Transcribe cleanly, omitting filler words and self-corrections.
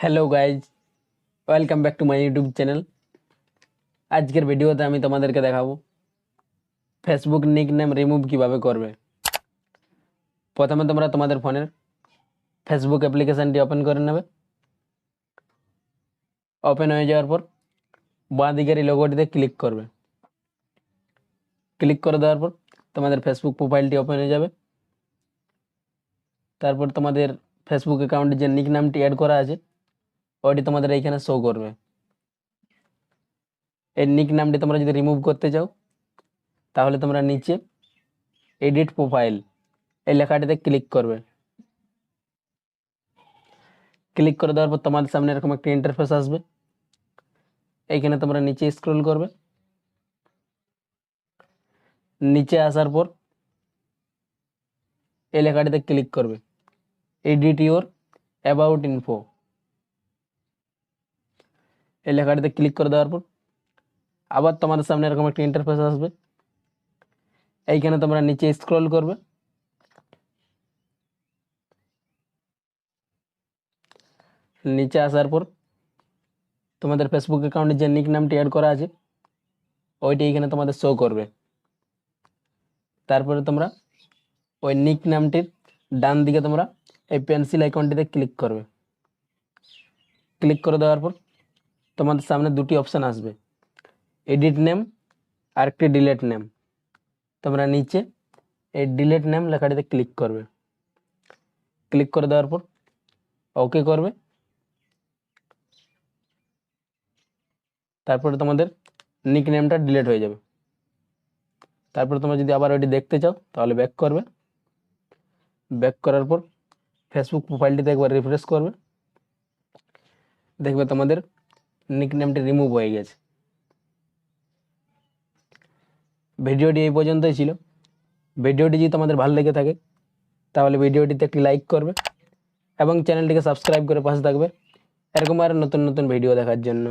Hello guys, welcome back to my YouTube channel. আজকের ভিডিওতে আমি তোমাদেরকে দেখাবো ফেসবুক নিকনেম রিমুভ কিভাবে করবে। প্রথমে তোমরা তোমাদের ফোনের ফেসবুক অ্যাপ্লিকেশানটি ওপেন করে নেবে। ওপেন হয়ে যাওয়ার পর বাঁ দিকের এই লোগোটিতে ক্লিক করবে। ক্লিক করে দেওয়ার পর তোমাদের ফেসবুক প্রোফাইলটি ওপেন হয়ে যাবে। তারপর তোমাদের ফেসবুক অ্যাকাউন্টে যে নিকনেমটি অ্যাড করা আছে ওইটি তোমাদের এইখানে শো করবে। এই নিকনেমটি তোমরা যদি রিমুভ করতে চাও তাহলে তোমরা নিচে এডিট প্রোফাইল এই লেখাটিতে ক্লিক করবে। ক্লিক করে দেওয়ার পর তোমাদের সামনে এরকম একটা ইন্টারফেস আসবে। এইখানে তোমরা নিচে স্ক্রল করবে। নিচে আসার পর এই লেখাটিতে ক্লিক করবে, এডিট ইউর অ্যাবাউট ইনফো। এই লেখাটিতে ক্লিক করে দেওয়ার পর আবার তোমাদের সামনে এরকম একটা ইন্টারফেস আসবে। এইখানে তোমরা নিচে স্ক্রল করবে। নিচে আসার পর তোমাদের ফেসবুক অ্যাকাউন্টে যে নিক নামটি অ্যাড করা আছে ওইটি এখানে তোমাদের শো করবে। তারপরে তোমরা ওই নিক নামটির ডান দিকে তোমরা এই পেন্সিল আইকনটিতে ক্লিক করবে। ক্লিক করে দেওয়ার পর তোমাদের সামনে দুটি অপশান আসবে, এডিট নেম আর একটি ডিলেট নেম। তোমরা নিচে এই ডিলেট নেম লেখাটিতে ক্লিক করবে। ক্লিক করে দেওয়ার পর ওকে করবে। তারপরে তোমাদের নিক নেমটা ডিলিট হয়ে যাবে। তারপরে তোমরা যদি আবার ওইটি দেখতে চাও তাহলে ব্যাক করবে। ব্যাক করার পর ফেসবুক প্রোফাইলটিতে একবার রিফ্রেশ করবে, দেখবে তোমাদের নিক নেমটি রিমুভ হয়ে গেছে। ভিডিওটি এই পর্যন্তই ছিল। ভিডিওটি যদি তোমাদের ভালো লেগে থাকে তাহলে ভিডিওটিতে একটি লাইক করবে এবং চ্যানেলটিকে সাবস্ক্রাইব করে পাশে থাকবে এরকম আর নতুন নতুন ভিডিও দেখার জন্য।